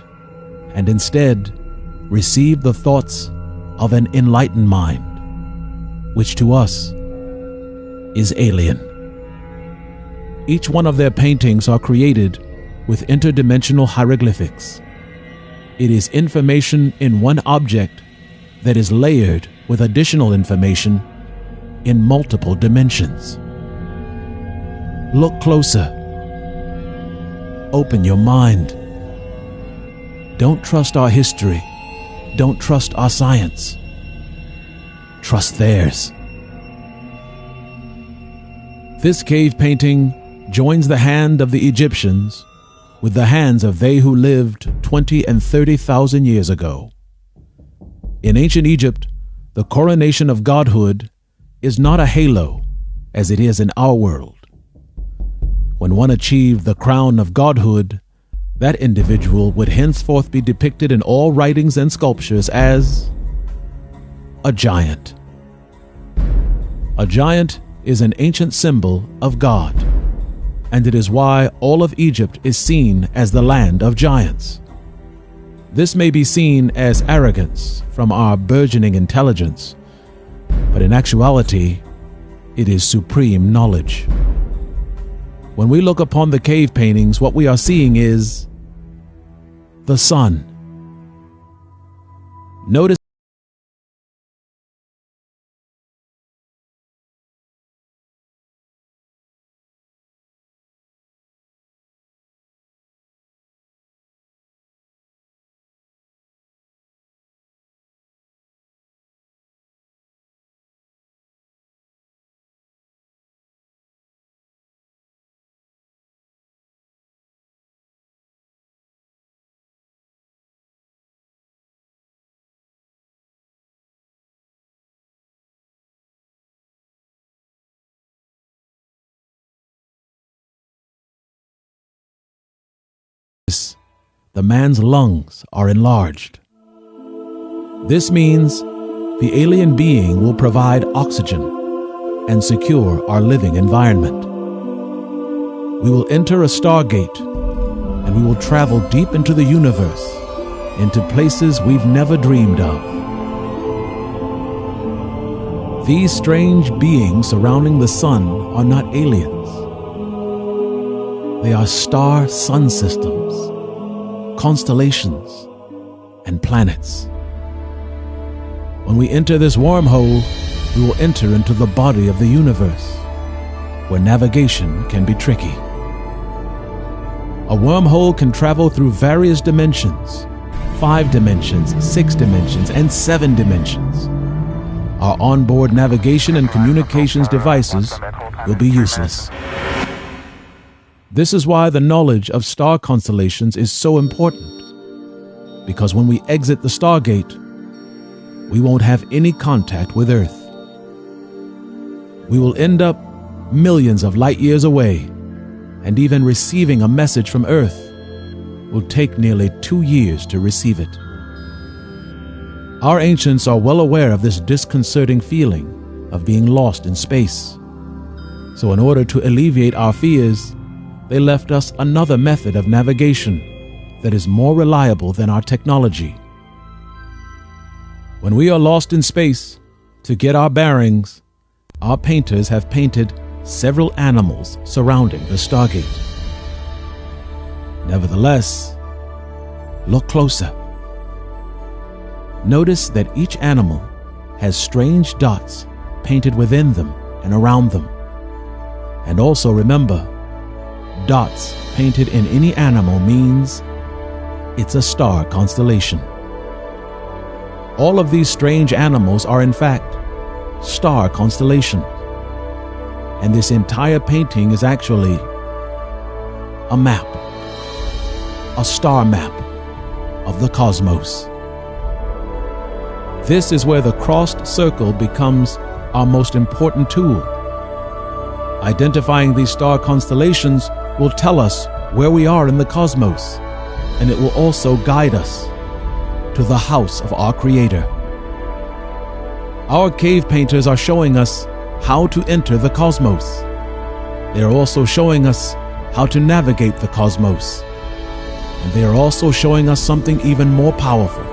Speaker 1: and instead receive the thoughts of an enlightened mind, which to us is alien. Each one of their paintings are created with interdimensional hieroglyphics. It is information in one object that is layered with additional information in multiple dimensions. Look closer. Open your mind. Don't trust our history. Don't trust our science. Trust theirs. This cave painting joins the hand of the Egyptians with the hands of they who lived 20 and 30,000 years ago. In ancient Egypt, the coronation of godhood is not a halo as it is in our world. When one achieved the crown of godhood, that individual would henceforth be depicted in all writings and sculptures as a giant. A giant is an ancient symbol of God, and it is why all of Egypt is seen as the land of giants. This may be seen as arrogance from our burgeoning intelligence, but in actuality, it is supreme knowledge. When we look upon the cave paintings, what we are seeing is the sun. Notice the man's lungs are enlarged. This means the alien being will provide oxygen and secure our living environment. We will enter a Stargate, and we will travel deep into the universe, into places we've never dreamed of. These strange beings surrounding the sun are not aliens. They are star-sun systems, constellations, and planets. When we enter this wormhole, we will enter into the body of the universe, where navigation can be tricky. A wormhole can travel through various dimensions, 5 dimensions, 6 dimensions, and 7 dimensions. Our onboard navigation and communications devices will be useless. This is why the knowledge of star constellations is so important, because when we exit the Stargate, we won't have any contact with Earth. We will end up millions of light years away, and even receiving a message from Earth will take nearly 2 years to receive it. Our ancients are well aware of this disconcerting feeling of being lost in space. So in order to alleviate our fears, they left us another method of navigation that is more reliable than our technology. When we are lost in space, to get our bearings, our painters have painted several animals surrounding the Stargate. Nevertheless, look closer. Notice that each animal has strange dots painted within them and around them. And also remember, dots painted in any animal means it's a star constellation. All of these strange animals are in fact star constellations. And this entire painting is actually a map, a star map of the cosmos. This is where the crossed circle becomes our most important tool. Identifying these star constellations will tell us where we are in the cosmos, and it will also guide us to the house of our Creator. Our cave painters are showing us how to enter the cosmos. They are also showing us how to navigate the cosmos. And they are also showing us something even more powerful.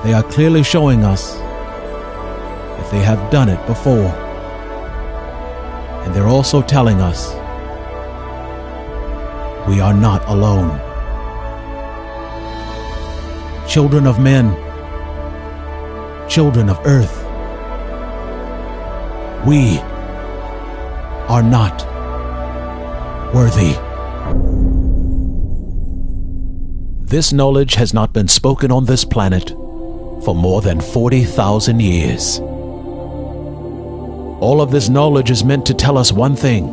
Speaker 1: They are clearly showing us that they have done it before. And they're also telling us we are not alone. Children of men, children of earth, we are not worthy. This knowledge has not been spoken on this planet for more than 40,000 years. All of this knowledge is meant to tell us one thing.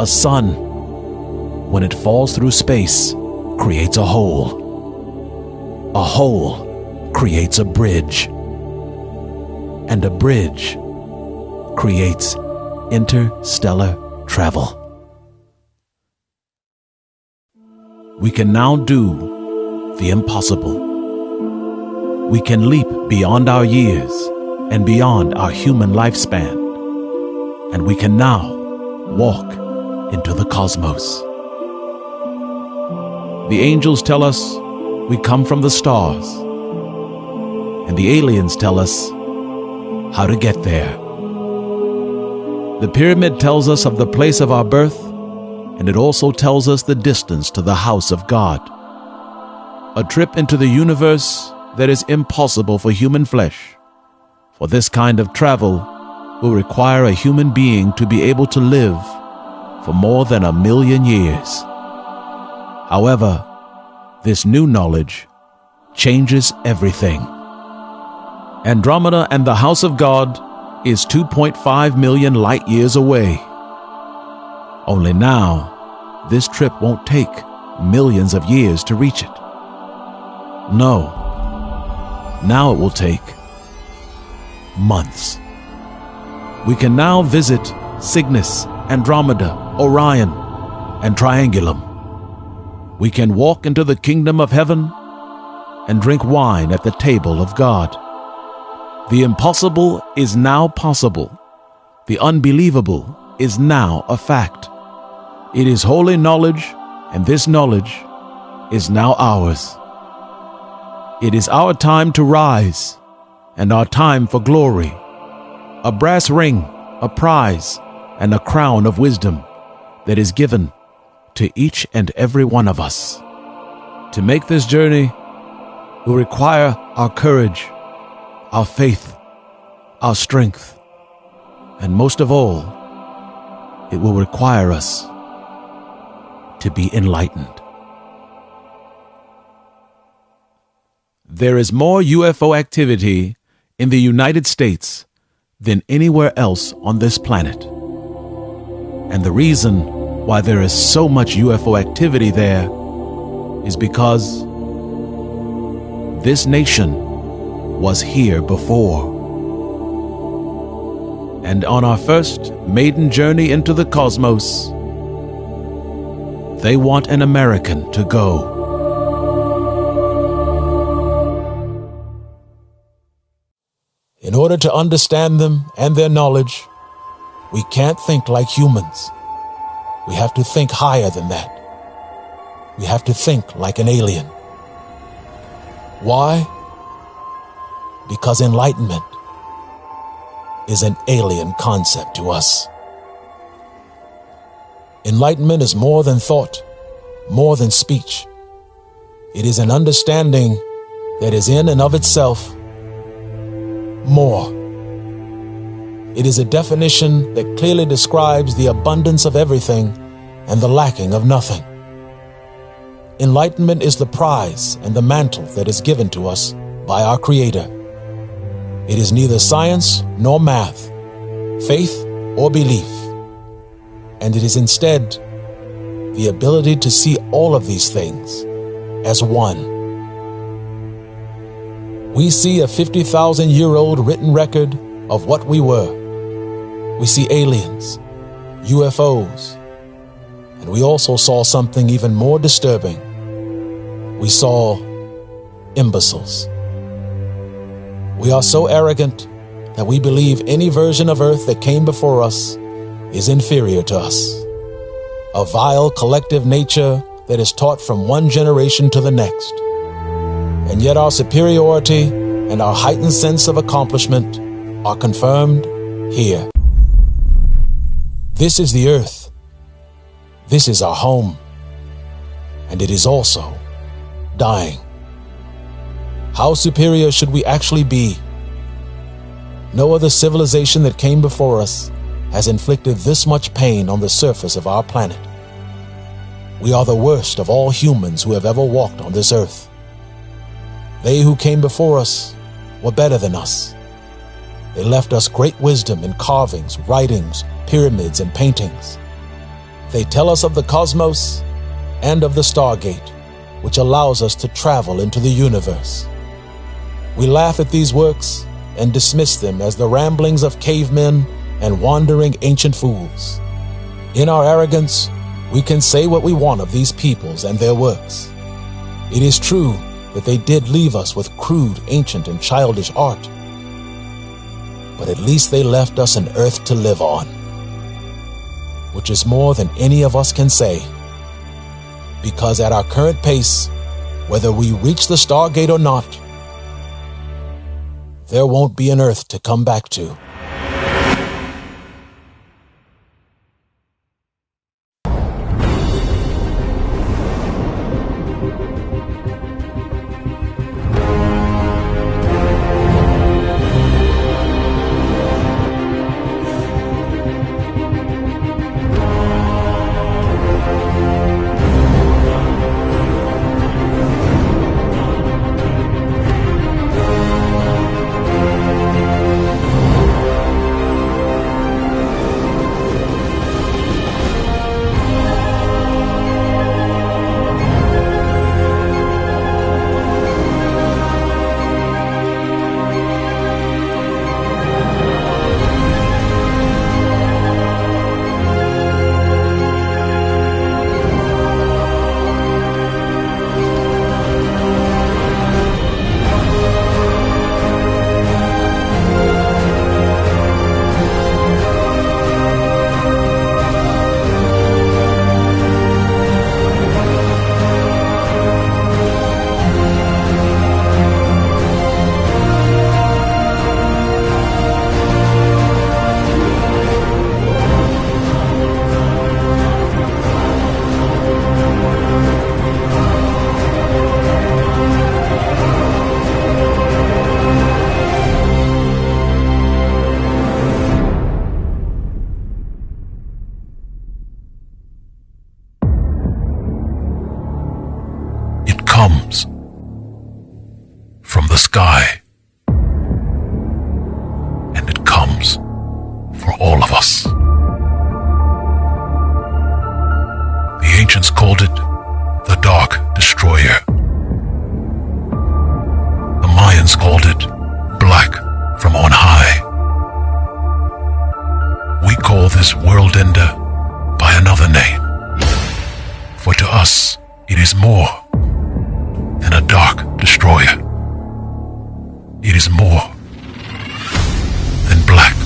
Speaker 1: A sun, when it falls through space, creates a hole. A hole creates a bridge. And a bridge creates interstellar travel. We can now do the impossible. We can leap beyond our years and beyond our human lifespan. And we can now walk into the cosmos. The angels tell us we come from the stars. And the aliens tell us how to get there. The pyramid tells us of the place of our birth, and it also tells us the distance to the house of God. A trip into the universe that is impossible for human flesh. For this kind of travel will require a human being to be able to live for more than 1,000,000 years. However, this new knowledge changes everything. Andromeda and the house of God is 2.5 million light years away. Only now, this trip won't take millions of years to reach it. No. Now it will take months. We can now visit Cygnus, Andromeda, Orion, and Triangulum. we can walk into the kingdom of heaven and drink wine at the table of God. The impossible is now possible. The unbelievable is now a fact. It is holy knowledge, and this knowledge is now ours. It is our time to rise, and our time for glory. A brass ring, a prize, and a crown of wisdom that is given to each and every one of us. To make this journey will require our courage, our faith, our strength, and most of all, it will require us to be enlightened. There is more UFO activity in the United States than anywhere else on this planet. And the reason why there is so much UFO activity there is because this nation was here before. And on our first maiden journey into the cosmos, they want an American to go. In order to understand them and their knowledge, we can't think like humans. We have to think higher than that. We have to think like an alien. Why? Because enlightenment is an alien concept to us. Enlightenment is more than thought, more than speech. It is an understanding that is in and of itself more. It is a definition that clearly describes the abundance of everything and the lacking of nothing. Enlightenment is the prize and the mantle that is given to us by our Creator. It is neither science nor math, faith or belief, and it is instead the ability to see all of these things as one. We see a 50,000-year-old written record of what we were. We see aliens, UFOs, and we also saw something even more disturbing. We saw imbeciles. We are so arrogant that we believe any version of Earth that came before us is inferior to us. A vile collective nature that is taught from one generation to the next. And yet our superiority and our heightened sense of accomplishment are confirmed here. This is the Earth. This is our home. And it is also dying. How superior should we actually be? No other civilization that came before us has inflicted this much pain on the surface of our planet. We are the worst of all humans who have ever walked on this earth. They who came before us were better than us. They left us great wisdom in carvings, writings, pyramids, and paintings. They tell us of the cosmos and of the Stargate, which allows us to travel into the universe. We laugh at these works and dismiss them as the ramblings of cavemen and wandering ancient fools. In our arrogance, we can say what we want of these peoples and their works. It is true that they did leave us with crude, ancient, and childish art. But at least they left us an earth to live on, which is more than any of us can say. Because at our current pace, whether we reach the Stargate or not, there won't be an earth to come back to.
Speaker 2: sky. And it comes for all of us. The ancients called it the Dark Destroyer. The Mayans called it Black from on high. We call this world ender by another name, for to us it is more than a dark destroyer. It is more than black.